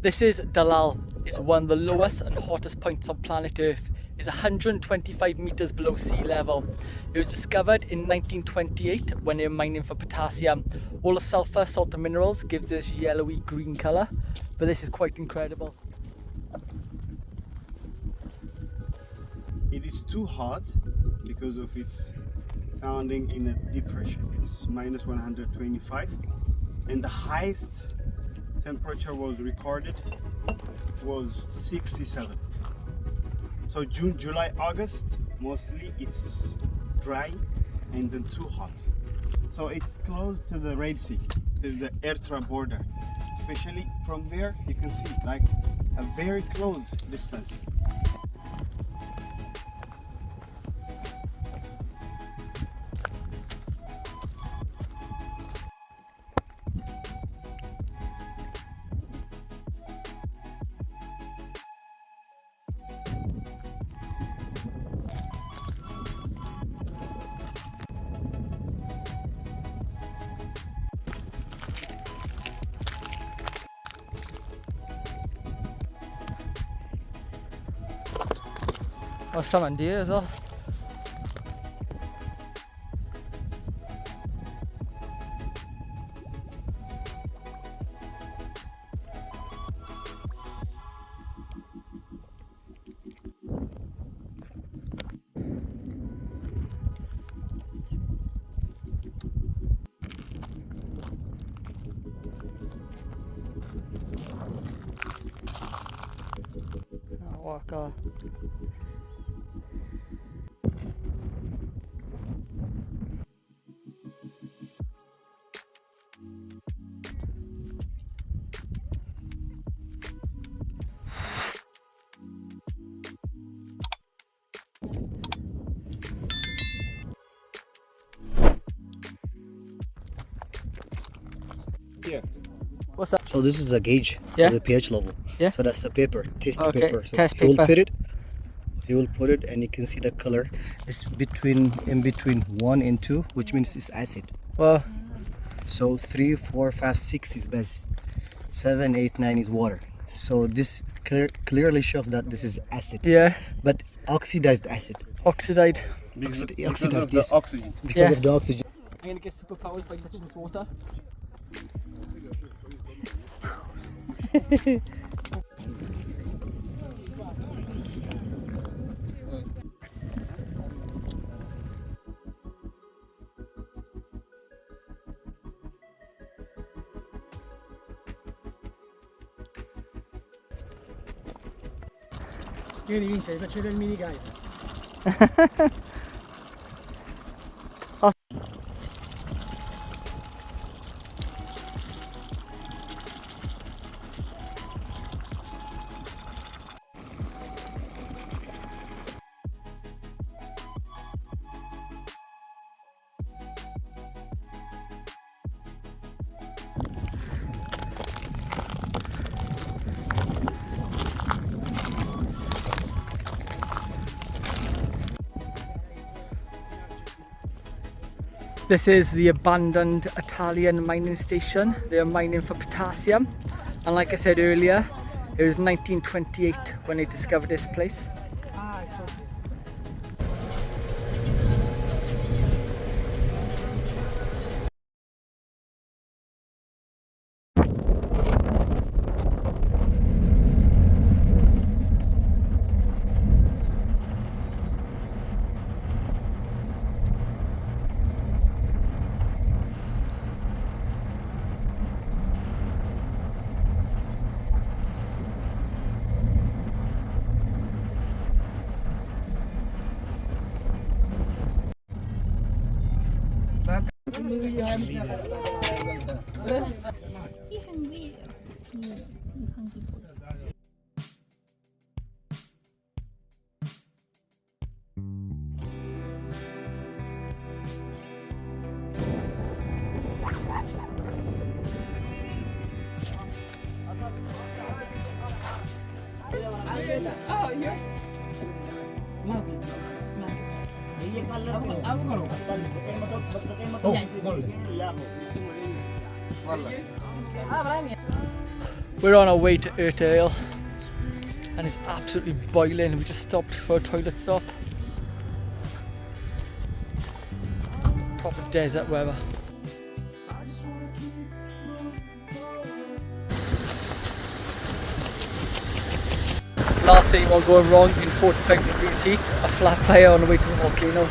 This is Dalal. It's one of the lowest and hottest points on planet Earth. It's 125 meters below sea level. It was discovered in 1928 when they were mining for potassium. All the sulfur, salt and minerals gives this yellowy green color, but this is quite incredible. It is too hot because of its founding in a depression. It's minus 125, and the highest temperature was recorded was 67. So June, July, August, mostly it's dry and then too hot. So it's close to the Red Sea, to the Eritrea border. Especially from there, you can see like a very close distance. Oh, some deer as well. Walk off. Yeah. What's that? So this is a gauge Yeah. for the pH level. Yeah. So that's a paper, test Okay, paper. So test he will paper. put it. He will put it, and you can see the color. It's in between 1 and 2, which means it's acid. Well, So 3, 4, 5, 6 is base. 7, 8, 9 is water. So this clearly shows that this is acid. yeah, But oxidized acid. oxidized. Because Oxidized, of the yes. oxygen. Because Yeah. of the oxygen. I'm gonna get superpowers by touching this water. Vieni Vince, faccio vedere il mini guide. This is the abandoned Italian mining station. They're mining for potassium. And like I said earlier, it was 1928 when they discovered this place. We're on our way to Ertail and it's absolutely boiling. We just stopped for a toilet stop. Proper desert weather. Last thing won't go wrong in 45 degrees heat, a flat tyre on the way to the volcano.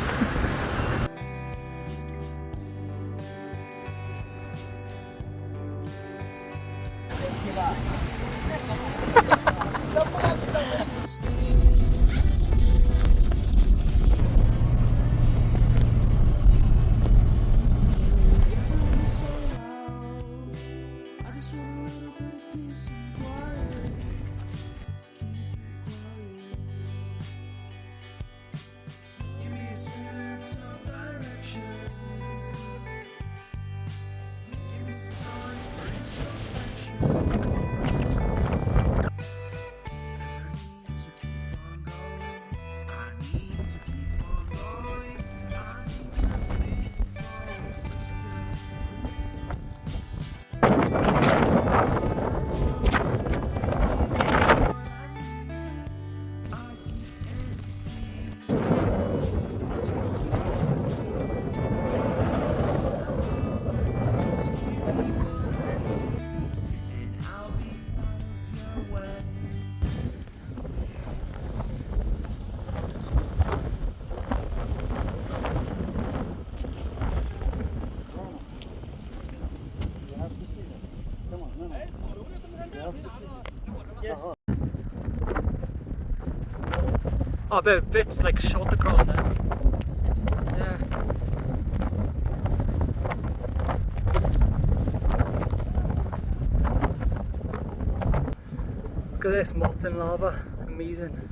Oh, but a bit's like shot across there. Yeah. Look at this molten lava, amazing.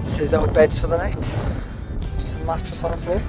This is our beds for the night. Just a mattress on the floor.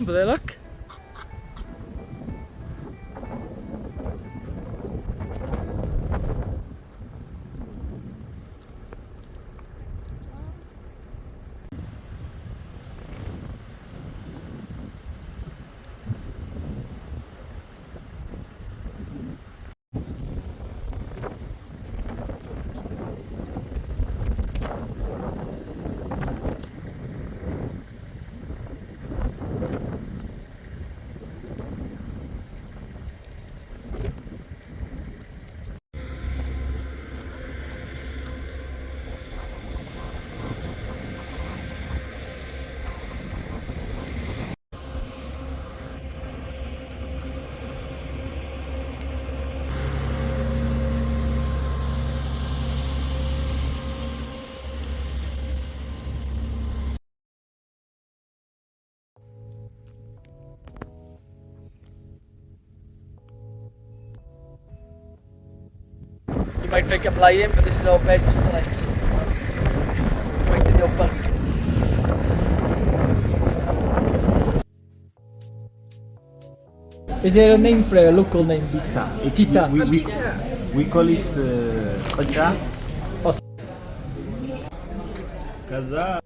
But they look. might think I'm lying, but this is our beds for the night. Right in the open. Is there a name for it, a local name? Pita. We call it Qacha. Oh. Kaza.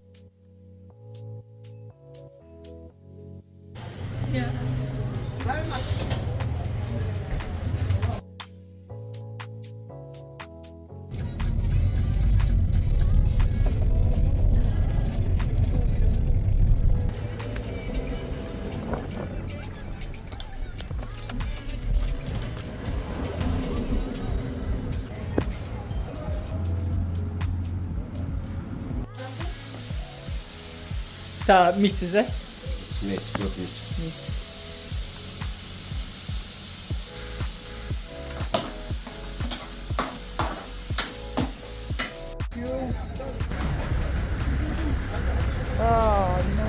Meat, is it? It's meat, goat meat. Oh no.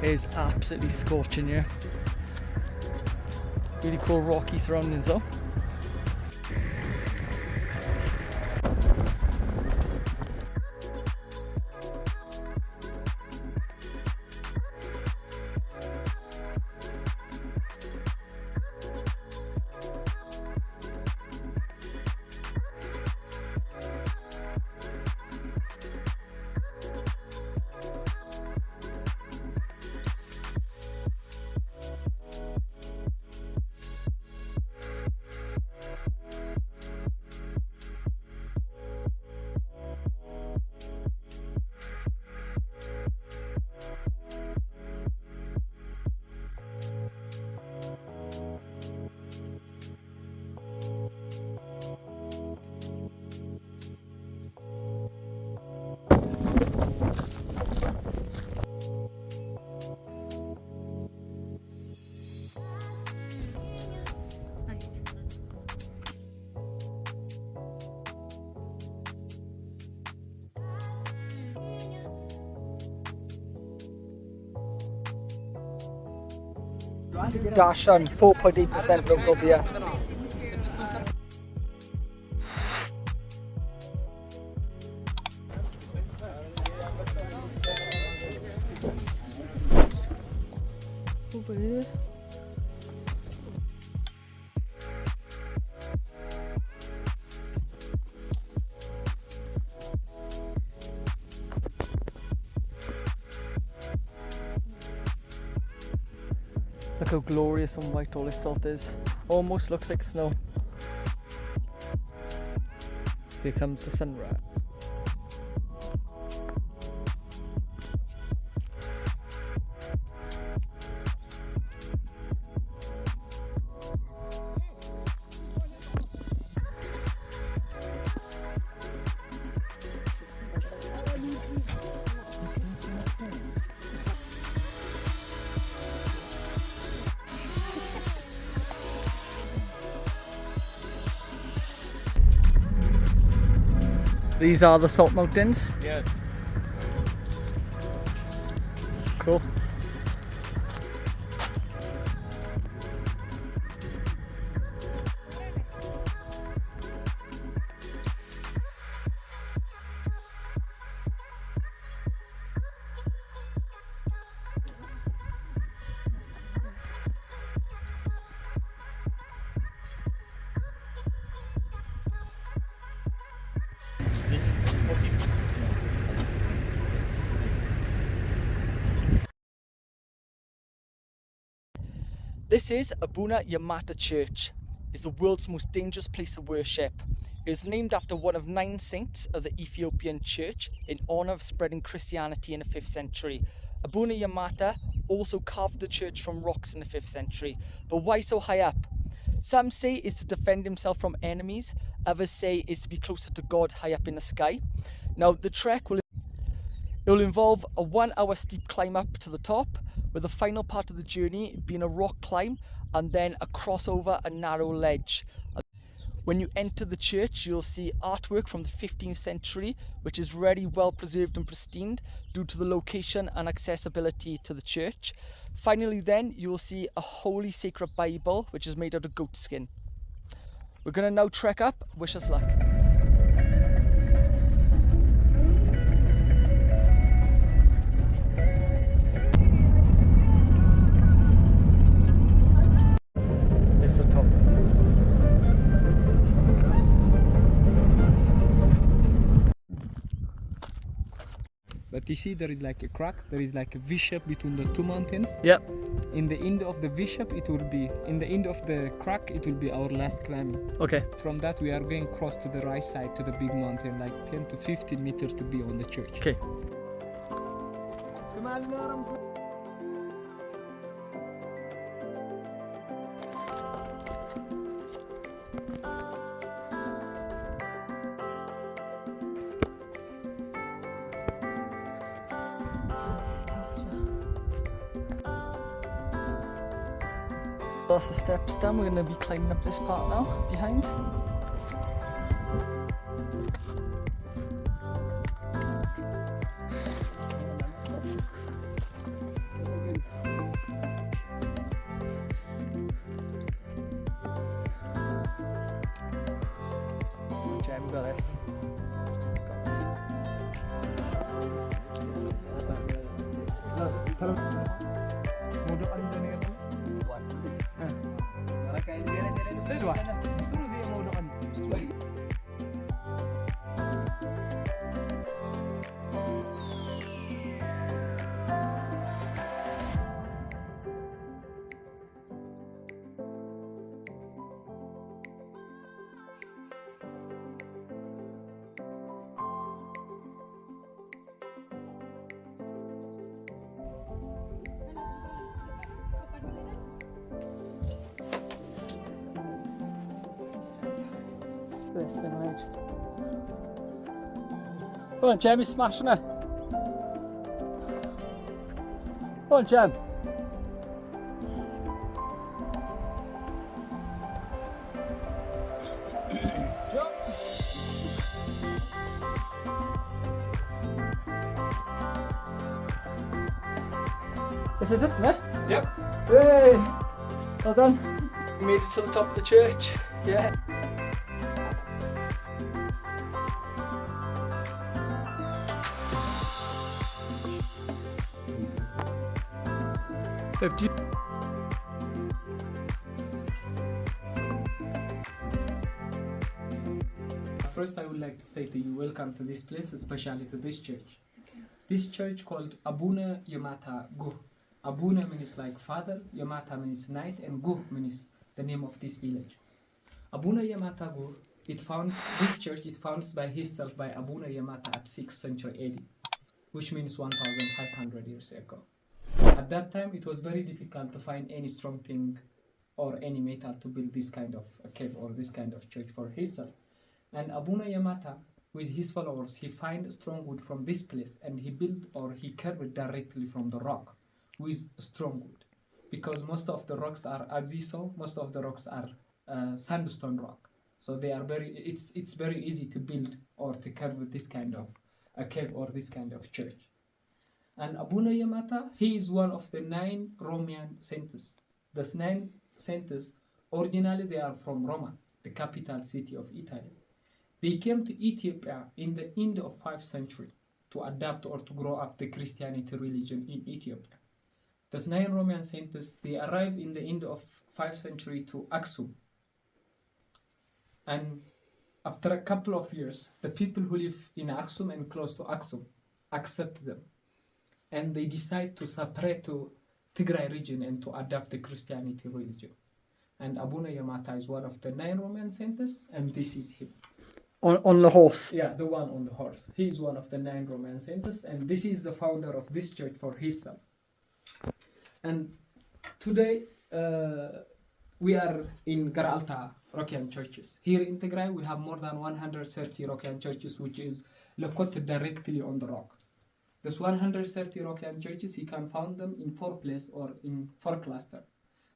It is absolutely scorching here. Really cool rocky surroundings though. Dash on 4.8% local beer. Over here. Look how glorious and white all this salt is. Almost looks like snow. Here comes the sunrise. These are the Salt Mountains. Yes. Cool. This is Abuna Yamata Church. It's the world's most dangerous place of worship. It was named after one of 9 saints of the Ethiopian church in honor of spreading Christianity in the 5th century. Abuna Yamata also carved the church from rocks in the 5th century. But why so high up? Some say it's to defend himself from enemies. Others say it's to be closer to God high up in the sky. Now the trek will It will involve a 1 hour steep climb up to the top, with the final part of the journey being a rock climb and then a crossover a narrow ledge. When you enter the church, you'll see artwork from the 15th century, which is very well preserved and pristine due to the location and accessibility to the church. Finally then, you will see a holy sacred Bible, which is made out of goat skin. We're going to now trek up. Wish us luck. It's the top. But you see there is like a crack, there is like a V-shape between the two mountains. Yep. In the end of the V-shape it will be, in the end of the crack it will be our last climbing. Okay. From that we are going cross to the right side to the big mountain, like 10 to 15 meters to be on the church. Okay. That's the steps down. We're going to be climbing up this part now, behind. Okay, we got this. This thin ledge. Come on, Jem, he's smashing it. Come on, Jem. This is it, eh? Yep. Hey! Well done. We made it to the top of the church. Yeah. Babe, do you... First I would like to say to you, welcome to this place, especially to this church. This church called Abuna Yamata Gu. Abuna means like father, Yamata means night, and Gu means the name of this village. Abuna Yamata Gu, this church is founded by himself by Abuna Yamata at 6th century AD, which means 1,500 years ago. At that time, it was very difficult to find any strong thing or any metal to build this kind of a cave or this kind of church for himself. And Abuna Yamata, with his followers, he find strong wood from this place and he built or he carved it directly from the rock with strong wood. Because most of the rocks are, as you saw, most of the rocks are sandstone rock. So they are it's very easy to build or to carve this kind of a cave or this kind of church. And Abuna Yamata, he is one of the 9 Roman saints. Those 9 saints, originally they are from Roma, the capital city of Italy. They came to Ethiopia in the end of 5th century to adapt or to grow up the Christianity religion in Ethiopia. Those 9 Roman saints, they arrived in the end of 5th century to Aksum. And after a couple of years, the people who live in Aksum and close to Aksum accept them. And they decide to separate to Tigray region and to adopt the Christianity religion. And Abuna Yamata is one of the 9 Roman saints, and this is him. On the horse? Yeah, the one on the horse. He is one of the 9 Roman saints, and this is the founder of this church for himself. And today, we are in Garalta Rokian churches. Here in Tigray, we have more than 130 Rokian churches, which is located directly on the rock. This 130 Rokian churches, you can find them in 4 places or in 4 clusters.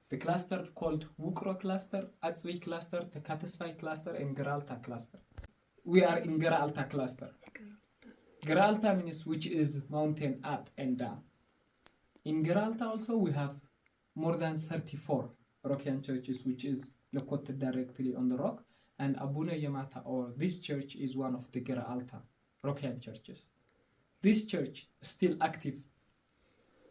The cluster called Wukro cluster, Atsvi cluster, Tekatisvai cluster, and Geralta cluster. We are in Geralta cluster. Geralta means which is mountain up and down. In Geralta also we have more than 34 Rokian churches, which is located directly on the rock. And Abuna Yamata, or this church, is one of the Geralta Rokian churches. This church is still active.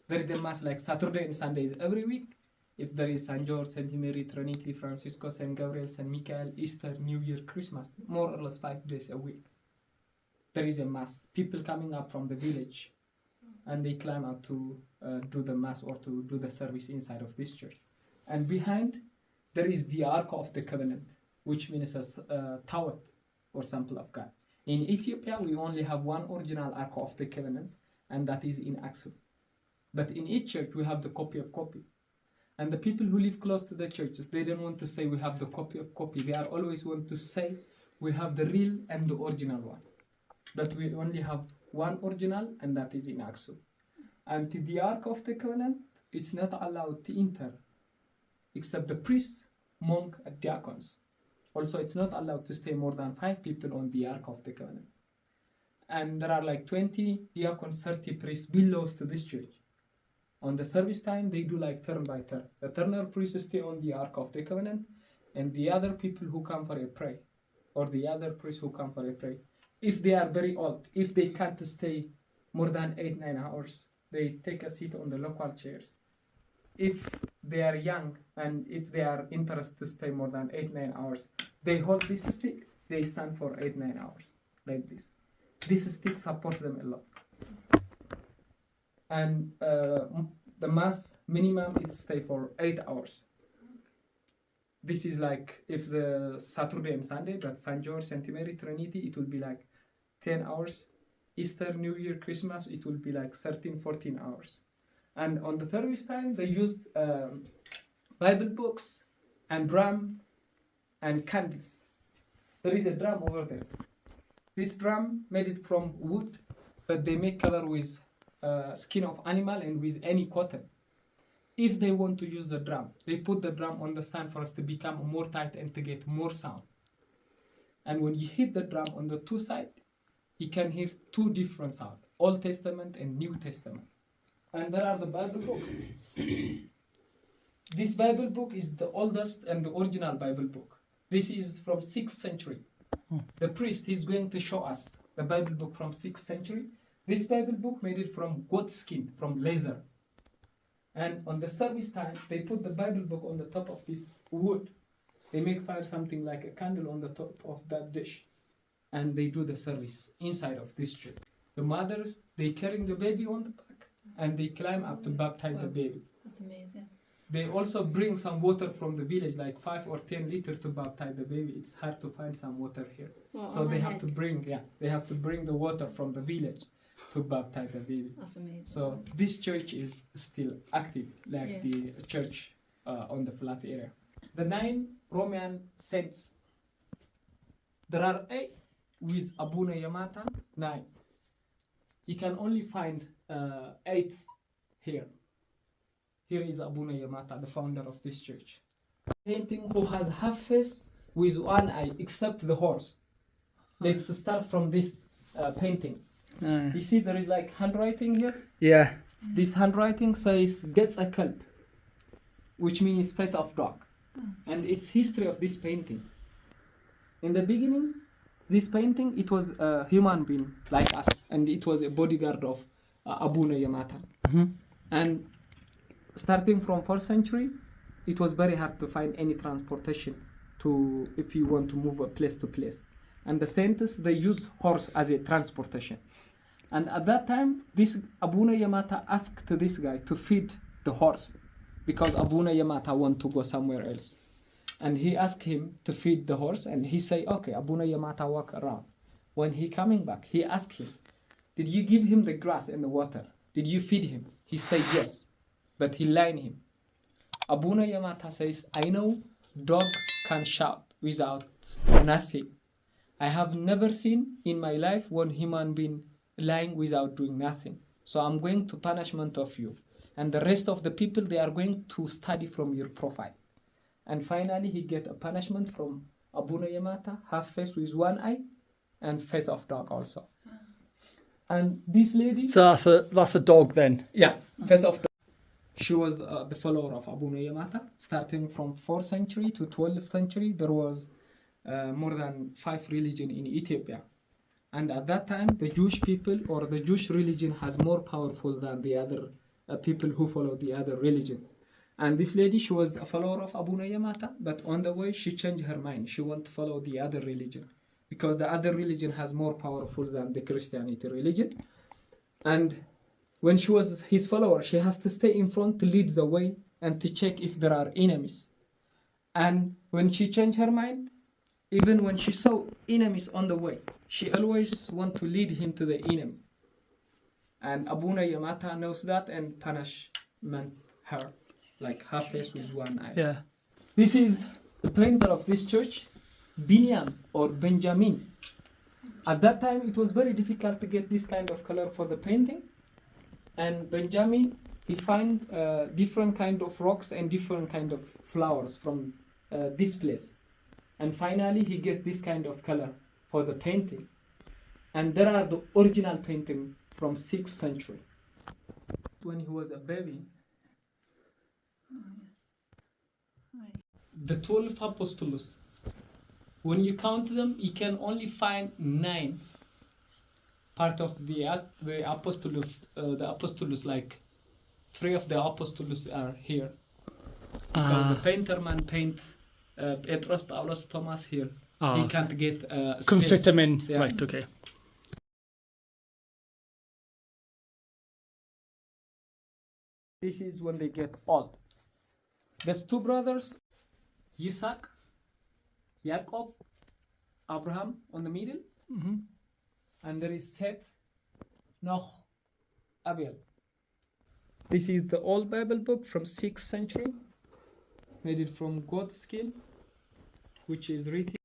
There is the mass like Saturday and Sundays every week. If there is St. George, St. Mary, Trinity, Francisco, St. Gabriel, St. Michael, Easter, New Year, Christmas, more or less 5 days a week. There is a mass. People coming up from the village and they climb up to do the mass or to do the service inside of this church. And behind there is the Ark of the Covenant, which means a Tawat or sample of God. In Ethiopia, we only have one original Ark of the Covenant, and that is in Aksum. But in each church, we have the copy of copy. And the people who live close to the churches, they don't want to say we have the copy of copy. They are always want to say we have the real and the original one. But we only have one original, and that is in Aksum. And the Ark of the Covenant, it's not allowed to enter, except the priests, monk, and diacons. Also, it's not allowed to stay more than 5 people on the Ark of the Covenant. And there are like 20 diacons, 30 priests below to this church. On the service time, they do like turn by turn. The turner priests stay on the Ark of the Covenant, and the other people who come for a pray, or the other priests who come for a pray, if they are very old, if they can't stay more than 8-9 hours, they take a seat on the local chairs. If they are young and if they are interested to stay more than 8-9 hours, they hold this stick, they stand for 8-9 hours, like this. This stick supports them a lot. And the mass minimum is stay for 8 hours. This is like if the Saturday and Sunday, but St. George, St. Mary, Trinity, it will be like 10 hours. Easter, New Year, Christmas, it will be like 13-14 hours. And on the service time, they use Bible books and drum and candles. There is a drum over there. This drum made it from wood, but they make cover with skin of animal and with any cotton. If they want to use the drum, they put the drum on the stand for us to become more tight and to get more sound. And when you hit the drum on the 2 sides, you can hear 2 different sounds, Old Testament and New Testament. And there are the Bible books. This Bible book is the oldest and the original Bible book. This is from 6th century. The priest is going to show us the Bible book from 6th century. This Bible book made it from goat skin, from leather. And on the service time, they put the Bible book on the top of this wood. They make fire something like a candle on the top of that dish. And they do the service inside of this church. The mothers, they carrying the baby on the back and they climb up to baptize the baby. That's amazing. They also bring some water from the village, like 5 or 10 liters to baptize the baby. It's hard to find some water here. Well, So they have to bring the water from the village to baptize the baby. That's amazing. So this church is still active, like the church on the flat area. The 9 Roman saints. There are 8 with Abuna Yamata, 9. You can only find 8 here. Here is Abuna Yamata, the founder of this church. Painting who has half face with 1 eye, except the horse. Let's start from this painting. You see there is like handwriting here? Yeah. This handwriting says, gets a kelp, which means face of dog. And it's history of this painting. In the beginning, this painting, it was a human being like us, and it was a bodyguard of Abuna Yamata. And starting from 4th century, it was very hard to find any transportation if you want to move a place to place. And the saints, they use horse as a transportation. And at that time, this Abuna Yamata asked this guy to feed the horse because Abuna Yamata want to go somewhere else. And he asked him to feed the horse, and he say, okay, Abuna Yamata walk around. When he coming back, he asked him, did you give him the grass and the water? Did you feed him? He said yes, but he lied him. Abuna Yamata says, I know dog can shout without nothing. I have never seen in my life one human being lying without doing nothing. So I'm going to punishment of you. And the rest of the people, they are going to study from your profile. And finally, he get a punishment from Abuna Yamata, half face with one eye and face of dog also. And this lady... So that's a dog then? Yeah, face of dog. She was the follower of Abuna Yamata. Starting from 4th century to 12th century, there was more than 5 religions in Ethiopia. And at that time, the Jewish people or the Jewish religion has more powerful than the other people who follow the other religion. And this lady, she was a follower of Abuna Yamata, but on the way, she changed her mind. She wanted to follow the other religion because the other religion has more powerful than the Christianity religion. And when she was his follower, she has to stay in front to lead the way and to check if there are enemies. And when she changed her mind, even when she saw enemies on the way, she always want to lead him to the enemy. And Abuna Yamata knows that and punishment her, like half face with one eye. Yeah. This is the painter of this church, Binyam or Benjamin. At that time, it was very difficult to get this kind of color for the painting. And Benjamin, he find different kind of rocks and different kind of flowers from this place. And finally, he get this kind of color for the painting. And there are the original painting from 6th century. When he was a baby, the 12 apostles, when you count them, you can only find 9 part of the apostles, like 3 of the apostles are here. Because the painter man paint Petros, Paulus, Thomas here. He can't get Can space. fit them in. Yeah. Right, okay. This is when they get old. There's 2 brothers, Isaac, Jacob, Abraham on the middle. Mm-hmm. And there is Seth, Noah, Abel. This is the old Bible book from 6th century, made it from goat skin, which is written.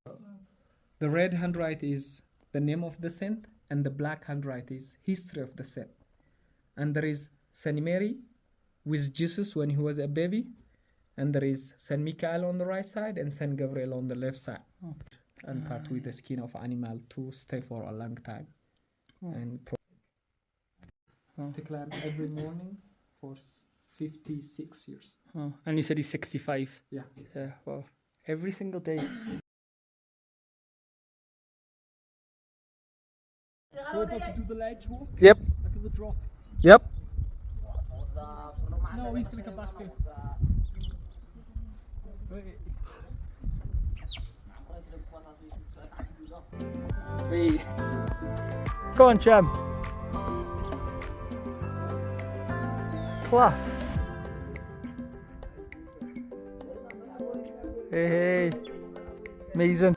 The red handwriting is the name of the saint, and the black handwriting is history of the saint. And there is Saint Mary with Jesus when he was a baby, and there is Saint Michael on the right side and Saint Gabriel on the left side. And part with the skin of animal to stay for a long time and declare every morning for 56 years. Oh, and you said he's 65. Yeah. Yeah, well, every single day. So we're about to do the ledge walk? Yep. Back of the drop. Yep. No, he's going to come back here. Wait. Go on, Jem. Class. Hey. Amazing.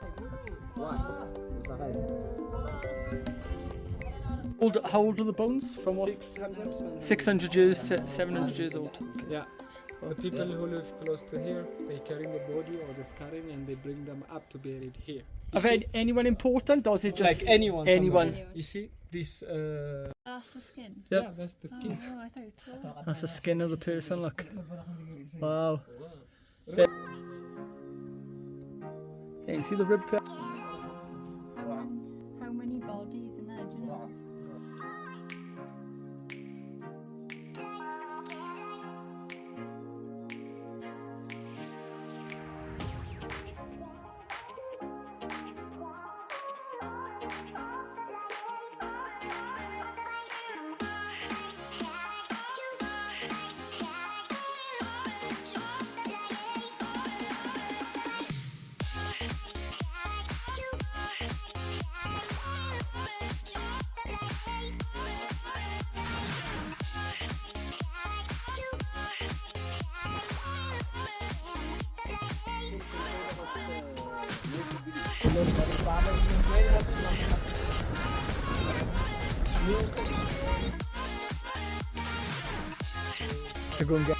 How old are the bones? From what? 600. 600 years, 700 years old. Okay. Yeah. The people who live close to here, they carry the body or the scarring and they bring them up to bury it here. Have anyone important, or is it just like anyone? Anyone. somebody. You see this? That's the skin. Yep. Yeah, that's the skin. Oh, I thought it was. That's the skin of the person, look. Wow. Yeah, you see the rib? How many bodies in there, do you know? To go and get.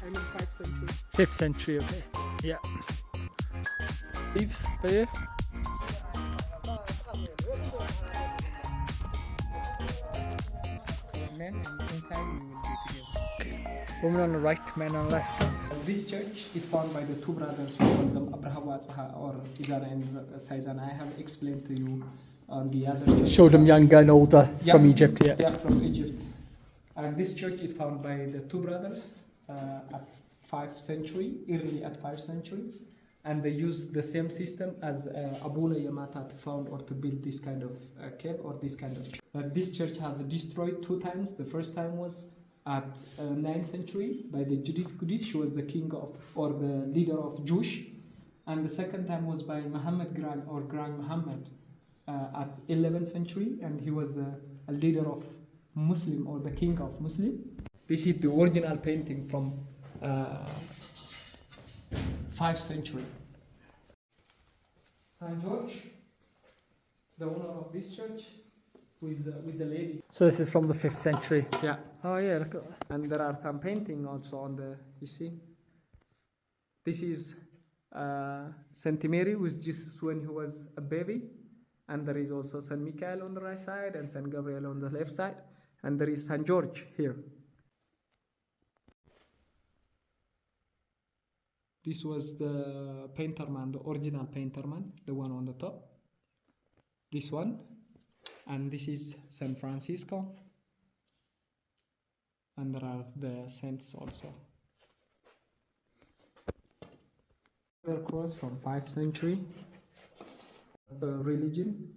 I mean 5th century. 5th century, okay. Yeah. Leaves by here. Men and inside we will be together. Women on the right, men on the left. This church is found by the two brothers who call them Abraham or Izana and Saizana. I have explained to you on the other church. Showed them younger and older from Yeah. Egypt, yeah. Yeah, from Egypt. And this church is found by the two brothers at 5th century, early at 5th century. And they use the same system as Abuna Yamata to found or to build this kind of cave or this kind of church. But this church has destroyed 2 times. The first time was at 9th century by the Judith Qudis. She was the king of or the leader of Jewish. And the second time was by Muhammad Grand or Grand Muhammad at 11th century, and he was a leader of Muslim or the king of Muslim. This is the original painting from 5th century. Saint George, the owner of this church, who is with the lady. So this is from the 5th century. Yeah, Oh yeah, look at that. and there are some painting also on the. You see, this is Saint Mary with Jesus when he was a baby, and there is also Saint Michael on the right side and Saint Gabriel on the left side, and there is Saint George here. This was the painter man, the original painter man, the one on the top. This one, and this is San Francisco, and there are the saints also. The cross from 5th century. Religion,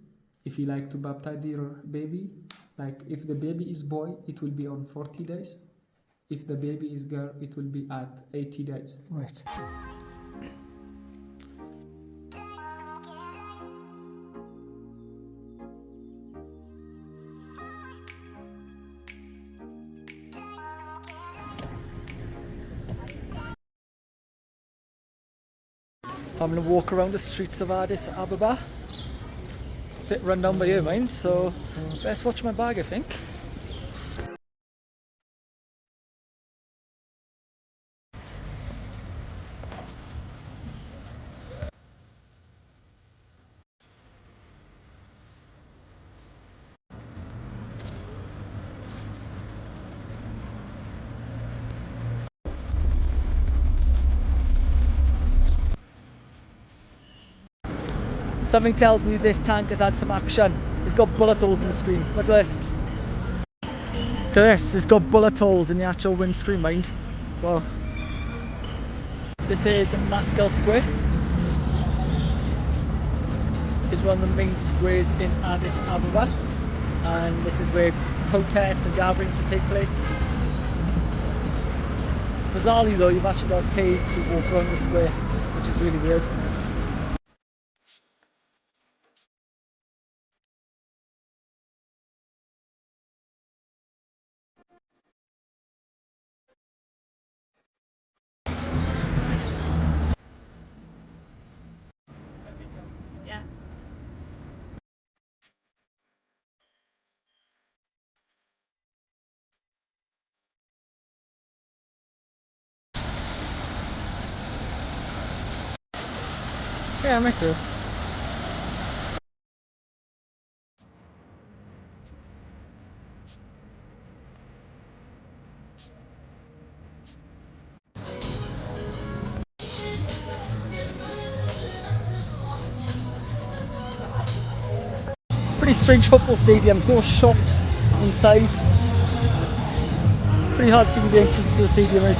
if you like to baptize your baby, like if the baby is boy, it will be on 40 days. If the baby is girl, it will be at 80 days. Right. Having a walk around the streets of Addis Ababa. Bit run down by here, mind, so best watch my bag, I think. Something tells me this tank has had some action. It's got bullet holes in the screen. Look at this. Look at this. It's got bullet holes in the actual windscreen, mind. Wow. This is Mascal Square. It's one of the main squares in Addis Ababa. And this is where protests and gatherings will take place. Bizarrely though, you've actually got paid to walk around the square, which is really weird. Yeah. Yeah, me too. Pretty strange football stadiums, no shops inside. Pretty hard to see where the entrance to the stadium is.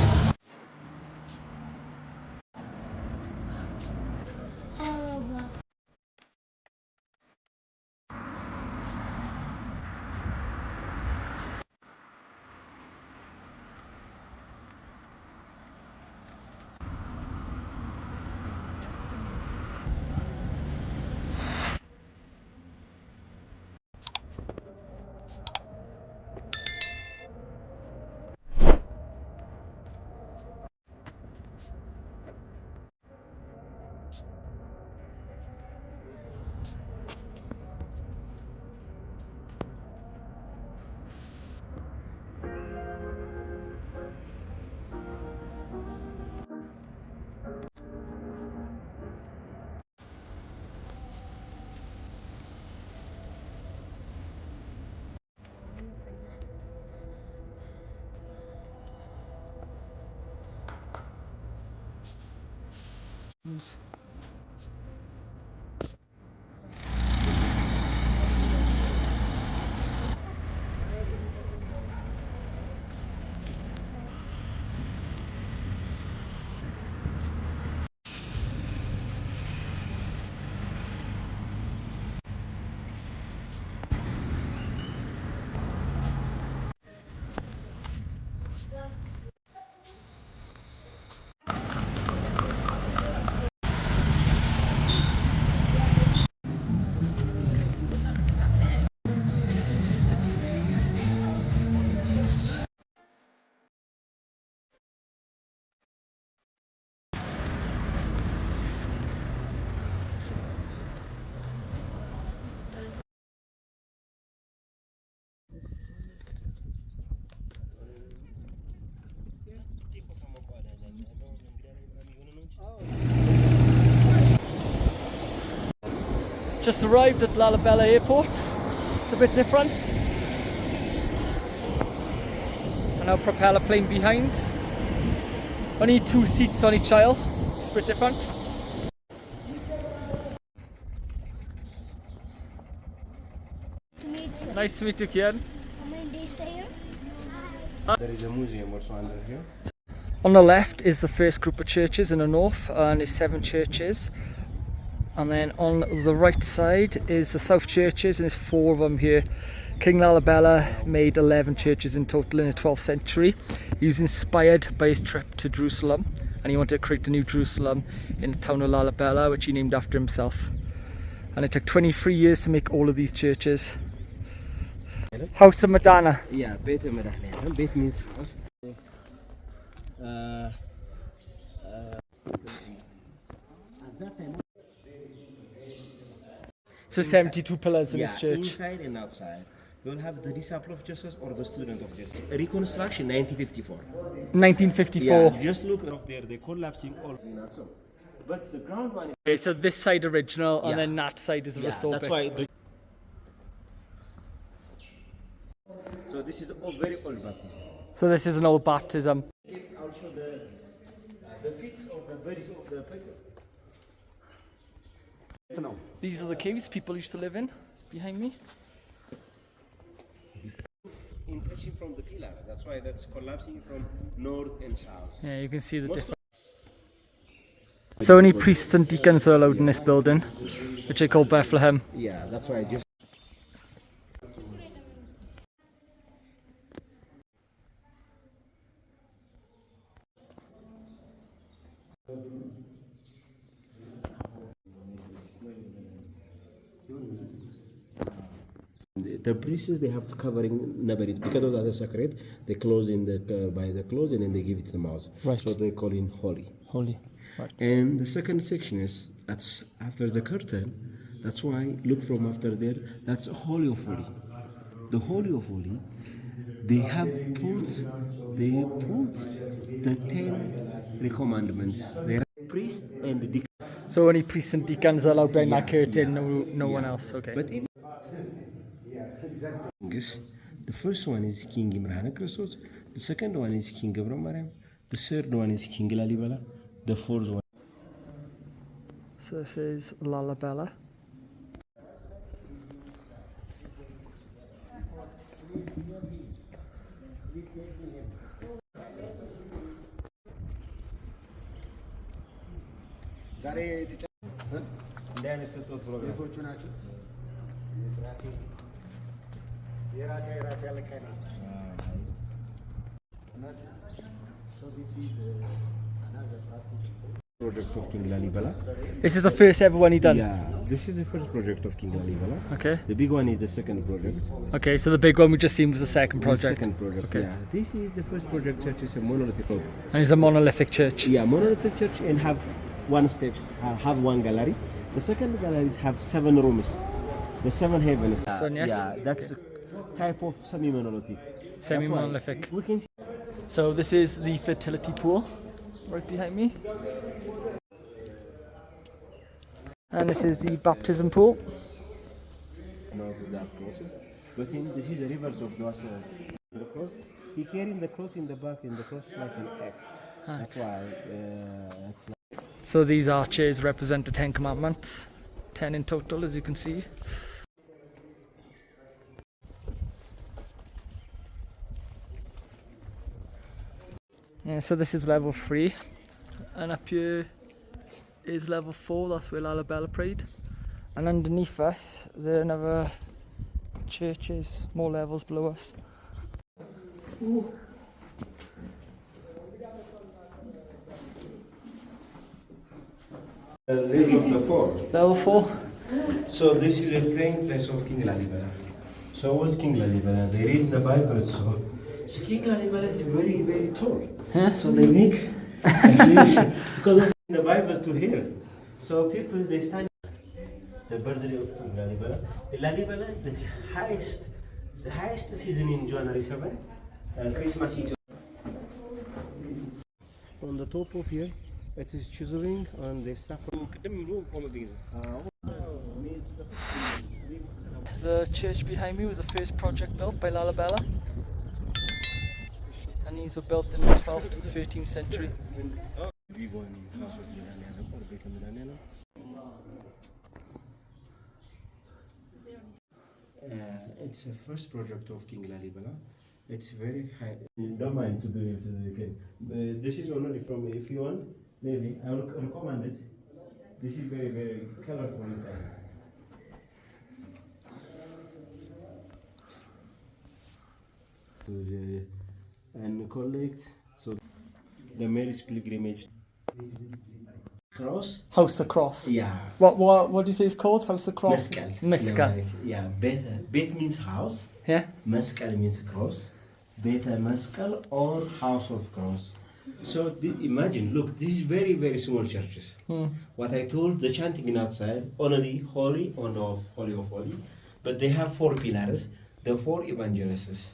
Just arrived at Lalibela Airport. It's a bit different. And our propeller plane behind. Only 2 seats on each aisle. It's a bit different. Nice to meet you, Kian. How many days stay here? There is a museum also under here. On the left is the first group of churches in the north, and there's 7 churches. And then on the right side is the south churches, and there's 4 of them here. King Lalibela made 11 churches in total in the 12th century. He was inspired by his trip to Jerusalem, and he wanted to create a new Jerusalem in the town of Lalibela, which he named after himself. And it took 23 years to make all of these churches. House of Madonna. Yeah, Beit Medahne. Beit means house. So 72 pillars in Yeah, this church. inside and outside. You will have the disciple of Jesus or the student of Jesus. Reconstruction 1954. 1954. Yeah, just look up there, they're collapsing all. But the ground one is. Okay, so this side original, and Yeah. then that side is a Yeah, restored that's bit. why. So this is a very old baptism. So this is an old baptism. I'll show the feet of the bodies of the people. These are the caves people used to live in, behind me. In touching from the pillar, that's why that's collapsing from north and south. Yeah, you can see the Most difference. So only priests and deacons are allowed in this building, which they call Bethlehem. Yeah, that's why I just. The priests they have to covering nabarit because of that is sacred. They close in the by the clothes and then they give it to the mouse. Right. So they call it holy. Holy. Right. And the second section is that's after the curtain. That's why look from after there. That's holy of holy. The holy of holy. They have put the 10 commandments. They are priest and the deacon. So only priests and deacons are allowed behind that curtain, yeah. no one else. Okay. But even the first one is King Imran Christos, the second one is King Abraham Mariam, the third one is King Lalibela, the fourth one. So this is Lalibela. Project of King Lalibela. This is the first ever one he done. Yeah, this is the first project of King Lalibela. Okay. The big one is the second project. Okay, so the big one we just seen was the second project. The second project. Okay. Yeah, this is the first project. Church is a monolithic. And it's a monolithic church. Yeah, monolithic church and have one steps, have one gallery. The second galleries have 7 rooms, the 7 heavens. This one, yes? Yeah, that's a type of semi-monolithic. Semi-monolithic. We can see. So this is the fertility pool, right behind me. And this is the baptism pool. Not that crosses, but this is the reverse of those. The cross. He carrying the cross in the back, and the cross is like an X. That's why. It's like So these arches represent the 10 commandments, 10 in total, as you can see. Yeah, so this is level 3, and up here is level 4, that's where Lalibela prayed. And underneath us, there are another churches, more levels below us. Level of the four. Level 4? So this is a praying place of King Lalibela. So what's King Lalibela? They read the Bible. So King Lalibela is very, very tall. Huh? So they make like this because of the Bible to hear. So people they stand the birthday of King Lalibela. The Lalibela, the highest season in January 7, Christmas Eve. On the top of here, it is chiseling on the saffron. The church behind me was the first project built by Lalibela, and these were built in the 12th to the 13th century. It's the first project of King Lalibela. It's very high. You don't mind to do it to the UK. This is only from, if you want, maybe I will recommend it. This is very, very colorful inside. And collect, so the Mary's pilgrimage cross. House of Cross. Yeah. What do you say it's called? House of Cross? Mescal. Mescal. Yeah, Bet means house. Yeah? Mescal means cross. Beta Mescal or house of cross. So imagine, look, these very, very small churches. What I told, the chanting outside, only holy on of holy of holy, but they have 4 pillars, the 4 evangelists.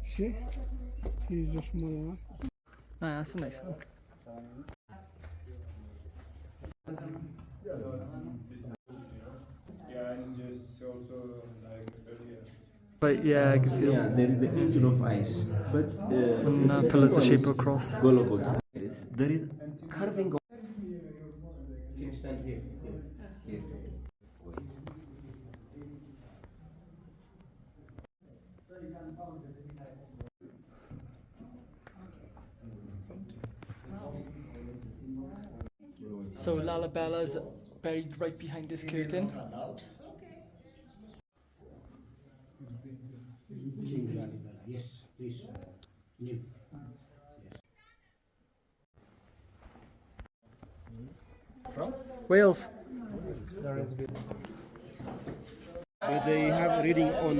See? He's a small one. Ah, that's a nice one. But yeah, I can see Yeah, there is the angel of ice, but pillars the shape of a cross. Golgotha. There is carving of. You can stand here. Here. So Lalibela's buried right behind this curtain. King Lalibela. Yes, this new. Wales. They have reading on,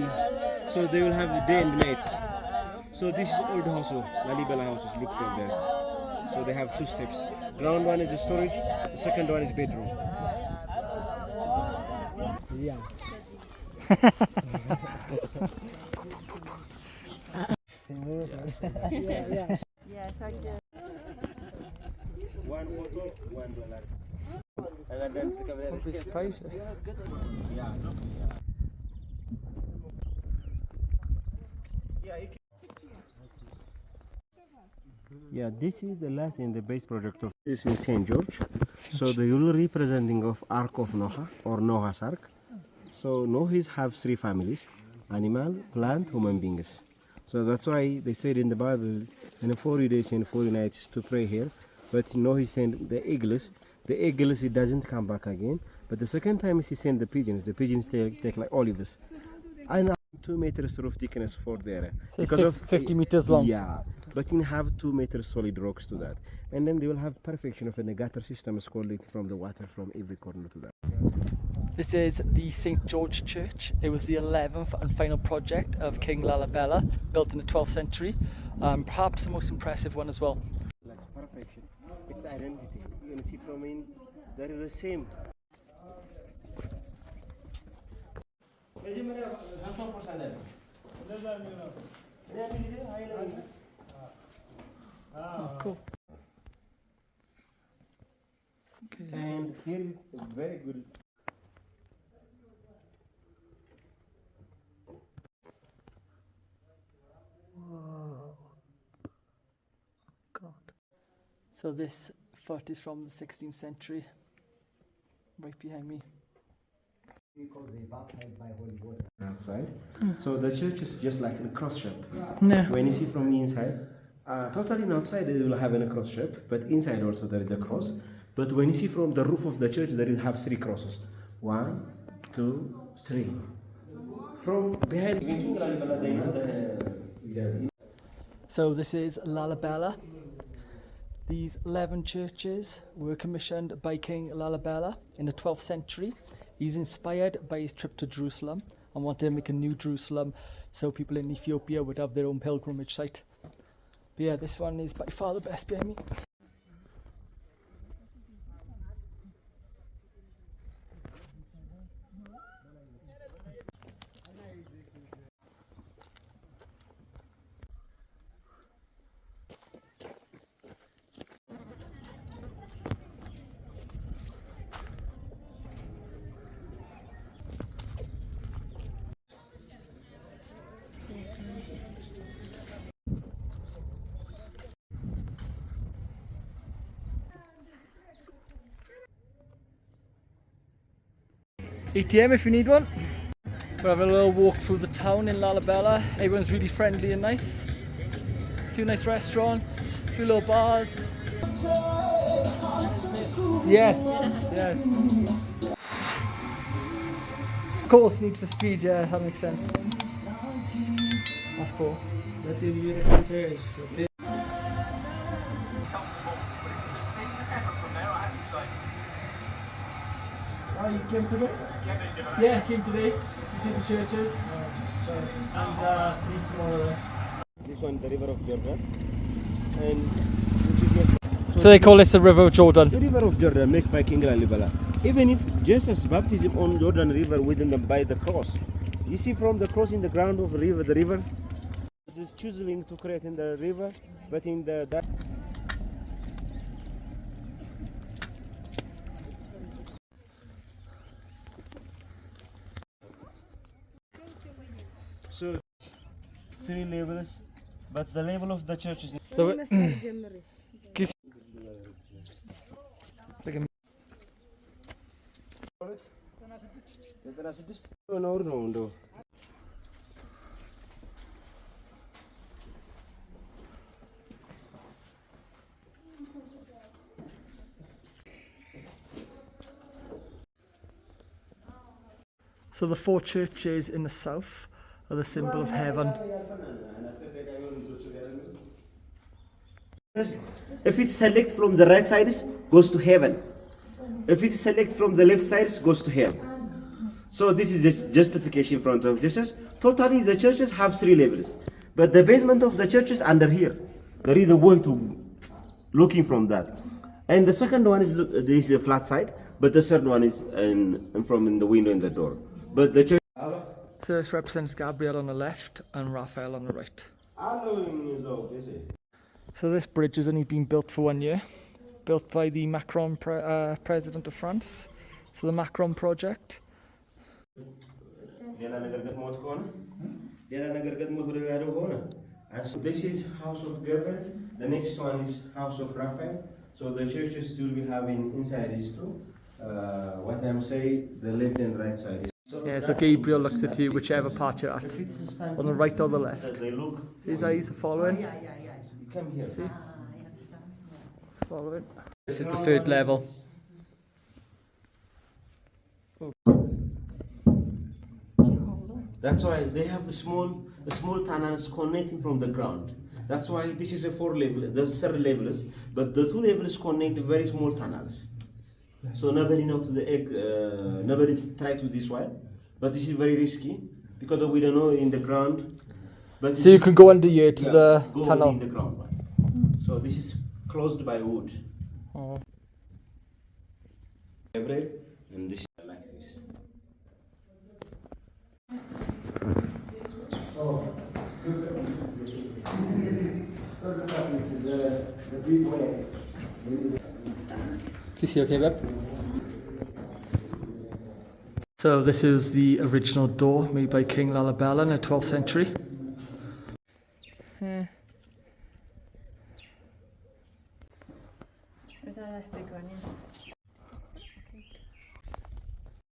so they will have day and nights. So this is old house, Lalibela houses. Look from there. So they have 2 steps. Ground one is the storage. The second one is bedroom. Yeah. Yeah, thank you. One photo, $1. And then Won't be surprised. yeah, look. Yeah, this is the last in the base project of this in St. George. So the yellow representing of Ark of Noah or Noah's Ark. So Noahs have 3 families: animal, plant, human beings. So that's why they said in the Bible, in 40 days and 40 nights to pray here. But Noah sent the eagles. The eagles, it doesn't come back again. But the second time he sent the pigeons take like olives. I know 2 meters of thickness for there. So it's 50 meters long. Yeah, but you have 2 meters solid rocks to that. And then they will have perfection of a gutter system is called from the water from every corner to that. This is the St. George Church. It was the 11th and final project of King Lalibela, built in the 12th century. Perhaps the most impressive one as well. Like perfection, it's identity. You can see from in, there is the same. Oh, cool. Okay, so And here is very good. So this foot is from the 16th century, right behind me. Outside. So the church is just like in a cross shape. Yeah. When you see from the inside, totally outside it will have a cross shape, but inside also there is a cross. But when you see from the roof of the church, there is have 3 crosses. 1, 2, 3. From behind. So this is Lalibela. These 11 churches were commissioned by King Lalibela in the 12th century. He's inspired by his trip to Jerusalem and wanted to make a new Jerusalem so people in Ethiopia would have their own pilgrimage site. But yeah, this one is by far the best behind me. ATM if you need one. We're having a little walk through the town in Lalibela. Everyone's really friendly and nice. A few nice restaurants, a few little bars. Yes, yes. Of course, Need for Speed, yeah, that makes sense. That's cool. That's a beautiful church. Okay. Oh, you came today? Yeah, I came today to see the churches and leave tomorrow. This one, the river of Jordan, and which is just So they call this the River of Jordan. the river of Jordan, made by King Lalibela. Even if Jesus' baptism on Jordan River within them by the cross, you see from the cross in the ground of the river, it is choosing to create in the river, but in the so 3 levels, but the level of the church is So no. So the 4 churches in the south are the symbol of heaven. If it select from the right side, goes to heaven. If it select from the left side, goes to hell. So this is the justification in front of Jesus. Totally, the churches have 3 levels, but the basement of the church is under here. There is a way to looking from that. And the second one is this is a flat side, but the third one is in the window in the door. But the church. So this represents Gabriel on the left and Raphael on the right. So this bridge has only been built for 1 year, built by the Macron president of France. So the Macron project. And so this is House of Gabriel. The next one is House of Raphael. So the churches will be having inside these two. What I'm saying, the left and right side. Yeah, so Gabriel looks at you whichever part you're at, on the right or the left. They look. See his eyes are following? You come here. See? Following. This is the 3rd level. That's why they have a small tunnels connecting from the ground. That's why this is a 4 level, the 3rd levels, but the 2 levels connect very small tunnels. So nobody know to the egg, nobody try to this one, but this is very risky because we don't know in the ground. But So you can go under here to the go tunnel. in the ground one. So this is closed by wood. Oh. And this is like this. You see okay, babe? So this is the original door made by King Lalibela in the 12th century.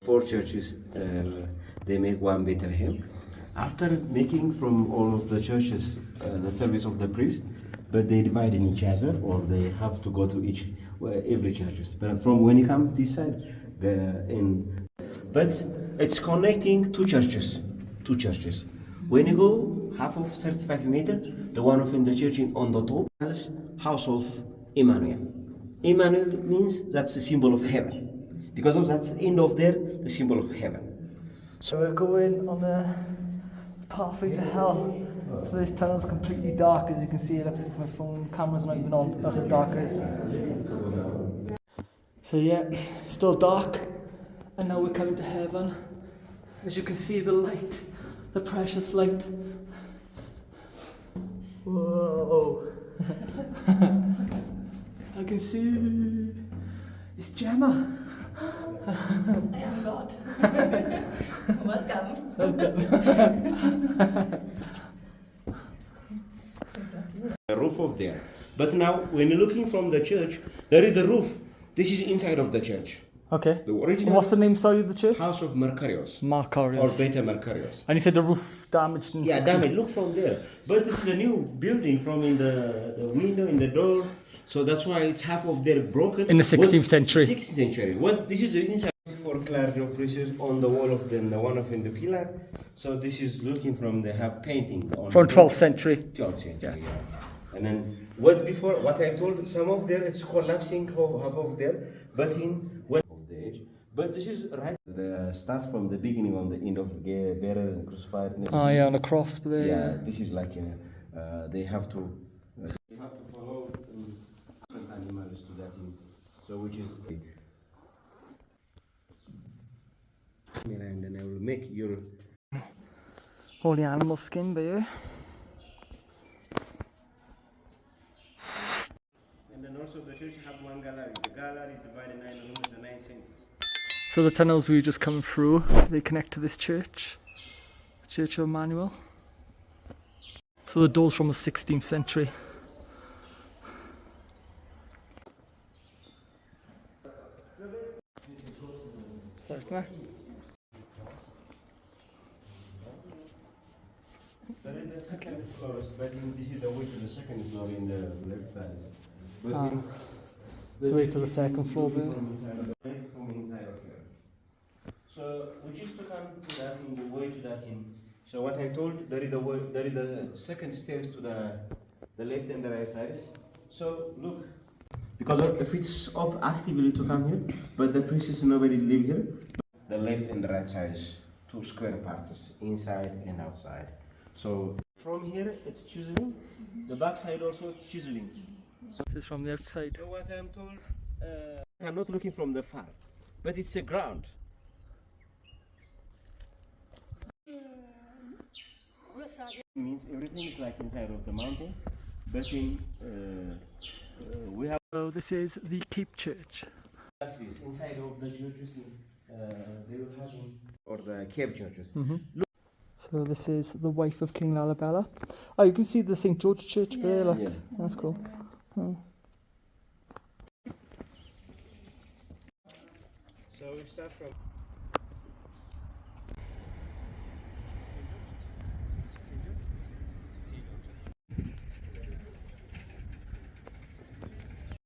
4 churches, they make one Bethlehem. After making from all of the churches the service of the priest, but they divide in each other, or they have to go to every churches. But from when you come this side, but it's connecting two churches. When you go half of 35 meter, the one of in the church on the top is house of Emmanuel. Emmanuel means that's the symbol of heaven, because of that's end of there, the symbol of heaven. So we're going on a pathway to hell. So this tunnel's completely dark, as you can see. It looks like my phone camera's not even on. That's how dark it is. So yeah, still dark, and now we're coming to heaven. As you can see, the light, the precious light. Whoa! I can see it's Gemma. I am God. Welcome. The roof of there. But now, when you're looking from the church, there is the roof. This is inside of the church. Okay. The original. What's the name, sorry, of the church? House of Mercurius. Marcarius. Or Beta Mercurius. And you said the roof damaged in Yeah, damage. Look from there. But this is a new building from in the window, in the door. So that's why it's half of there broken. In the 16th century. 16th century. This is the inside for clarity of places on the wall of them, the one of in the pillar. So this is looking from they have painting on From 12th century. 12th century, yeah. And then what I told, some of there it's collapsing half of there, but in what of the age. But this is right. The start from the beginning on the end of buried and crucified. And Oh yeah, on a cross there. yeah, this is like they have to follow different animals to that in, so which is and then I will make your All the animal skin by you. and then also the church have one gallery. The gallery is divided in 9 rooms, the 9 centers. So the tunnels we were just coming through, they connect to this church, Church of Emmanuel. So the door's from the 16th century. Sorry, can I? So then the second floor is, but this is the way to the second floor in the left side. But So wait till the second floor bit. from inside of here. So we just to come to that in the way to that in. So what I told, there is the way, there is the second stairs to the left and the right sides. So look, because if it's up actively to come here, but the princess nobody live here. The left and the right sides, 2 square parts, inside and outside. So from here it's chiseling. The back side also it's chiseling. This is from the outside. So what I'm told, I'm not looking from the far, but it's a ground. Means everything is like inside of the mountain, but in we have So this is the Keep Church. like this inside of the churches. They will have or the cave churches. So this is the wife of King Lalibela. Oh, you can see the St. George Church there, look. Yeah. That's cool. Oh. So we start from.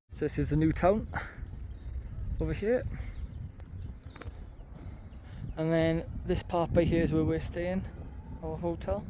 So this is the new town over here. And then this part by here is where we're staying, our hotel.